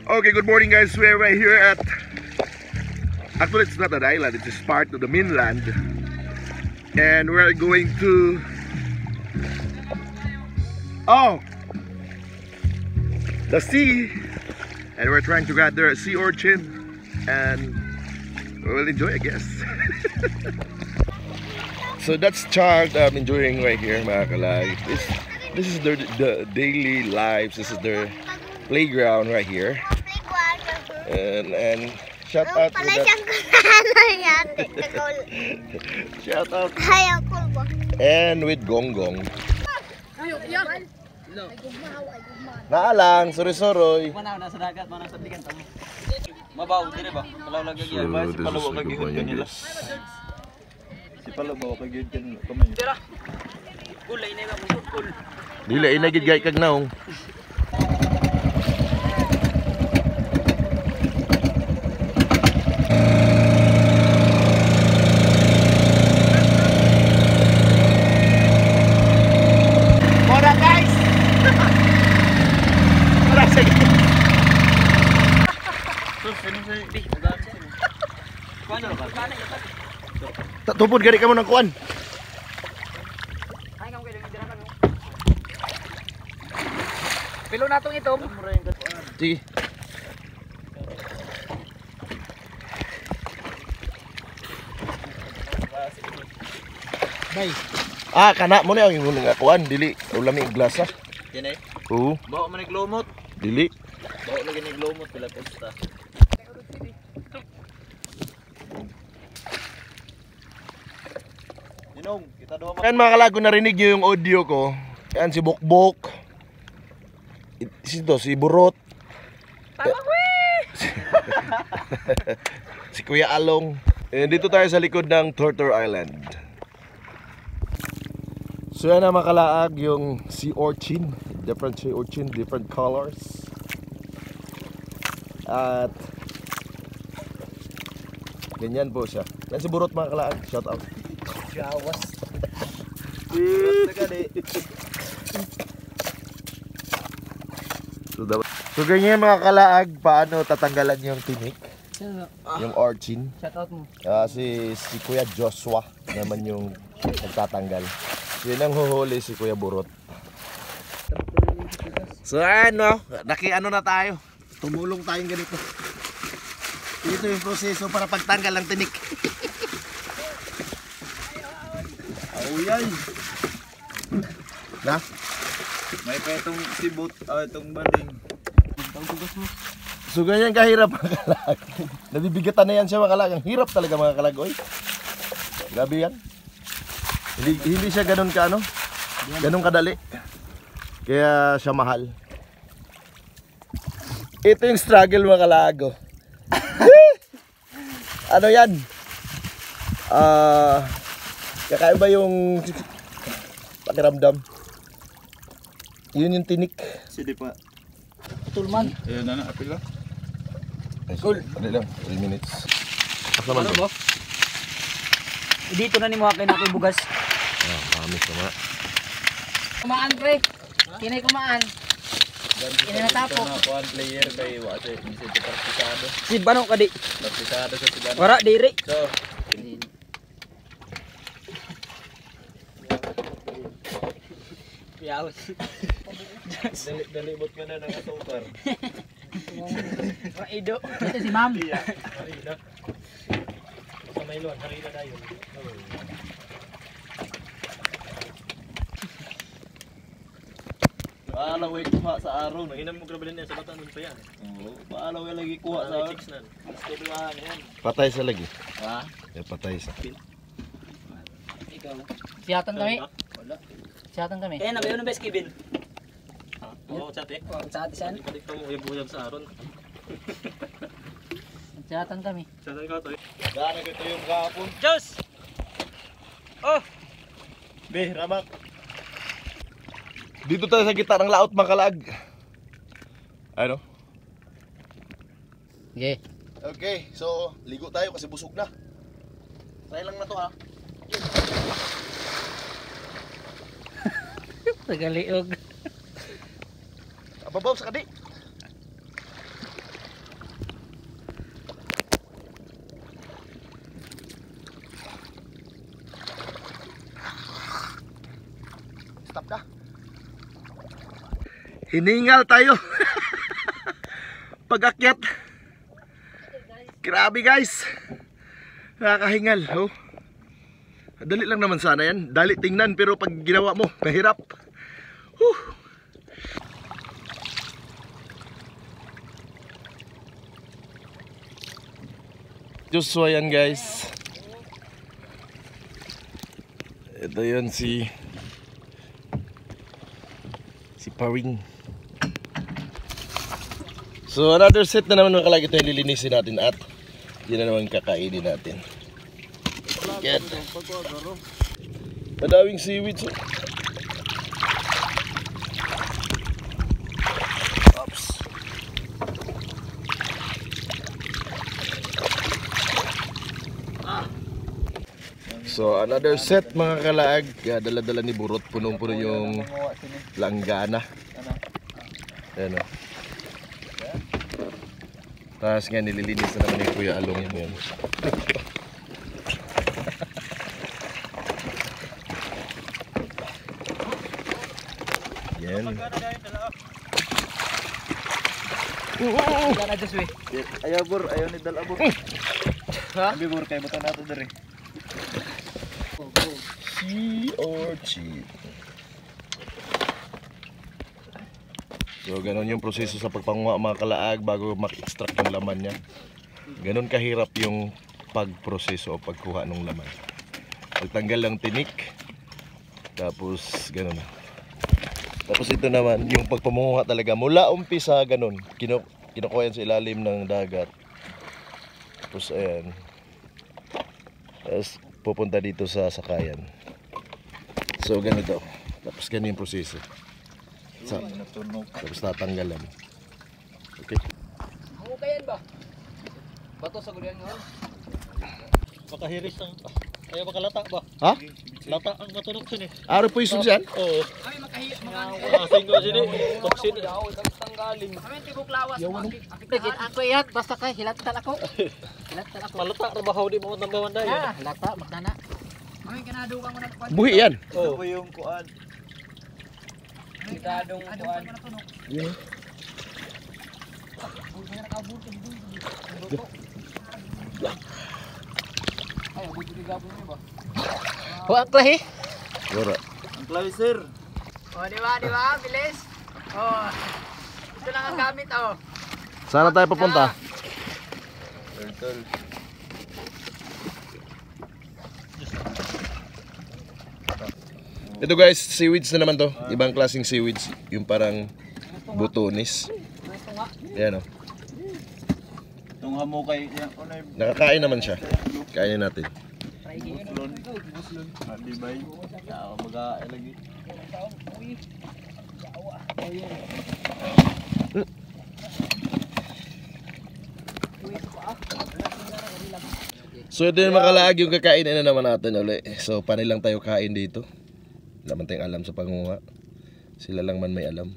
Okay, good morning guys. We're right here at, actually it's not an island, it's just part of the mainland. And we're going to, the sea. And we're trying to gather a sea urchin. And we will enjoy, I guess. So that's child I'm enjoying right here, mga kalag. This is their daily lives. This is their playground right here. And shout out to that. Shout out. And with Gonggong. Naalang, soroy-soroy. Nasa dagat, nasa bigan tamo. Mabaw dire ba? Kalaw lagi gyud ba si palawo kag gihud kanila. Si palawo kag gihud kan kamay. Tira. Kulay na ba kul. Dili ina gid gay kag naong. Mora guys. Mora sige. Tupod gani ka mo ng kuan. Pilo natong itom. Sige. Bay. Kana mo na yung nga kuan dili ulami glasa. Yan eh. Oo. Bawa man naglumot. Dili. Bawa lagi naglumot pila pesta. Dinong, kita doon. Yan mga kalago, narinig nyo yung audio ko. Yan si Bokbok. Si Burot. Si Kuya Along. Dito tayo sa likod ng Tortoise Island. So yan ang makalaag yung sea urchin. Different sea urchin, different colors. At ganyan po siya. Yan si Burot mga kalaag. Shout out. Jawas. Burot na gani. So ganyan mga kalaag, paano tatanggalan yung tinik? Yung urchin. Shout out mo. Si Kuya Joshua naman yung nagtatanggal. So yun ang huhuli si Kuya Burot. So ano, naki-ano na tayo. Tumulong tayong ganito. Ito yung proseso para pagtanggal ng tinik. Uyay. Na? May pa itong sibot, itong banding. So ganyan kahirap mga kalag. Nabibigatan na yan siya mga kalag. Ang hirap talaga mga kalag. Oy. Grabe yan. Hindi siya ganun ka ano? Ganun kadali. Kaya siya mahal. Ito yung struggle mga kalago. Ano yan? Kakaiba yung pakiramdam. Yun yung tinik. Sige pa. Tulman. Ayun na, apil lang. Cool. Ano lang, 3 minutes. Asa man Ano mo? Dito na ni mo kay nakoy bugas. Kamis naman. Kumaan pre. Kinay kumaan. Kinay natapok. One player kay wate, hindi siya partisado. Si Bano kadi. Partisado sa si Bano. Wara diri. So, Yaw. dalibot ka na ng asukar. Raido. Ito si Ma'am. Harina. Sa Maylon, harina tayo. Paalaw ay kuha sa araw. Nahinam mo grabe niya sa bata nun pa yan. Oo. Paalaw ay lagi kuha sa chicks nan. Studyuhan yan. Patay sa lagi. Ha? Patay sa. Ikaw. Siyatan kami. Wala. Siyatan kami. Eh, nabayo ng best Kevin. Oo, chat eh. Sa atisan. Balik ka mo uyab-uyab sa aron. Siyatan kami. Chatan ka to eh. Gana ko yung gapon. Diyos! Oh! Be, ramak. Dito tayo sa gitna ng laot mga kalag. Ano? Okay. Okay, so ligo tayo kasi busog na. Try lang na to ha. Tagaliog. Ababaw sa kadi. Hiningal tayo. Pag-akyat. Grabe guys. Nakakahingal. Oh. Dali lang naman sana yan. Dali tingnan pero pag ginawa mo, mahirap. So ayan guys. Ito yun si Paring. So another set na naman mga kalag. Ito yung lilinisin natin at yun na naman kakainin natin. Get. Madaming seaweed. So. Oops. So another set mga kalaag. Dala-dala ni Burot. Punong-puno yung langgana. Ayan o. Tapos nga nililinis na naman yung Kuya Along yan. Yan. Ayaw bur, ayaw ni dala bur. Ha? Sabi bur, kaya buta nato dari. Sea orchid. So ganon yung proseso sa pagpanguha mga kalaag bago mak-extract yung laman niya. Ganon kahirap yung pagproseso o pagkuha ng laman. Pagtanggal ng tinik. Tapos ganon. Tapos ito naman yung pagpamunguha talaga mula umpisa ganon. Kinukuha yan sa ilalim ng dagat. Tapos ayan. Tapos pupunta dito sa sakayan. So ganito. Tapos ganyan yung proseso. Tapos tatanggalan. Okay. Hukayan ba? Bato sa gulian ngayon. Makahiris ang ayaw makalata ba? Ha? Lata ang matunog sini. Araw po yung dyan? Oo. Kami makahiyap mga Asing ko sini. Toksin. tanggalin. Kami tibok lawas. Ako yan, basta kay hilatan ako. Hilatan ako. Malata rabahaw di mo tambawan dayo. Ah, hilata magdana. Kami kinadukan mo nagkuan. Buhi yan. Oo. Ito yung kuan. Kadong kuan. Yun. Ay, buti ni gabon ni ba? Ho ang klahi. Wala. Ang placer. Oh, di ba? Bilis. Oh. Ito lang ang gamit oh. Saan na tayo papunta? Turtle. Ito guys, seaweeds na naman to. Ibang klaseng seaweeds. Yung parang butonis. Ayan o. Itong hamukay yan. Nakakain naman siya. Kainin natin. Muslon. Matibay. Kaya mag-aay lagi. So ito yung makalaag yung kakainin na naman natin ulit. So panay lang tayo kain dito. Wala man tayong alam sa pangunga. Sila lang man may alam.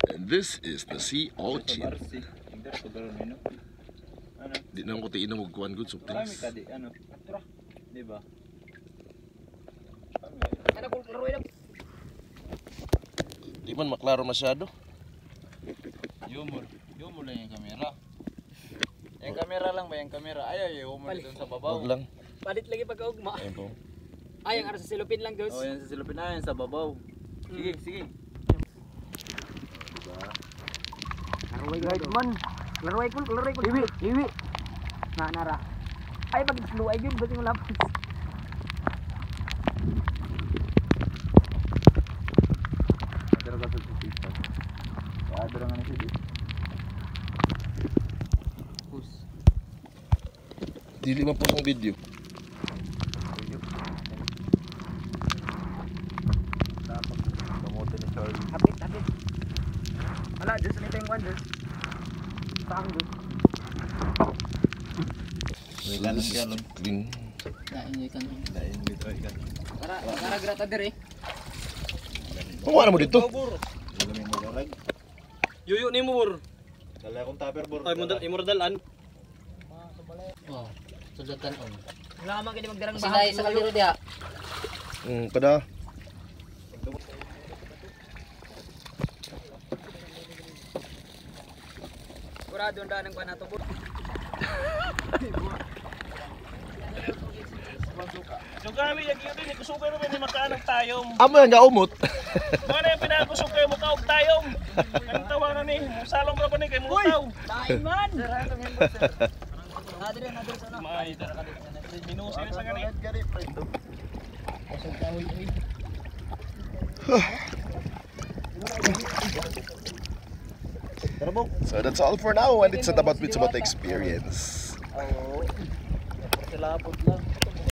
And this is the sea orchid. Di na ko tiin na magkuhan good soft Marami drinks. ka di ano. Di ba? Ano kung laruin na? Di man maklaro masyado. Humor lang yung kamera. Yung kamera lang ba? Yung kamera. Ayaw yung humor dito sa babaw. Huwag lang. Palit lagi pagkaugma. Ayun po. Ay, ang ara sa silupin lang, Gus. Oh, yan sa silupin na yan sa babaw. Sige, sige. Laruay man. Laruay ko. Iwi. Nara. Ay, pag sluay yun, ba't yung lapas? Adara ka sa sisita. Adara nga na siya dito. Dili man po ang video. Kamote ni Charlie. Hapit. Wala, Diyos na ito yung one, Diyos. Saan, Diyos? This is clean. Nainyo ikan. Dain dito ikan. Para grata dire. Panguha na mo dito. Galing mo garag. Yuyu ni mo bur. Dala akong tupper bur. Ay imordalan. Oh, sudatan on. Wala man kini magdarang Sinay sa kaliro diha. Kada. Sigurado ang daan ng panato. So kami yung yun, kusugay naman yung makaanong tayong. Amo yan nga umot. Mga na yung pinakusog kayo mukha og tayong. Ang tawanan ni, salong ka ba ni kayo mutaw. Tain man! Nadire sana. Maay, minusin na sa ganit. So that's all for now and it's about Mitsumata experience. Oo. Silabot lang.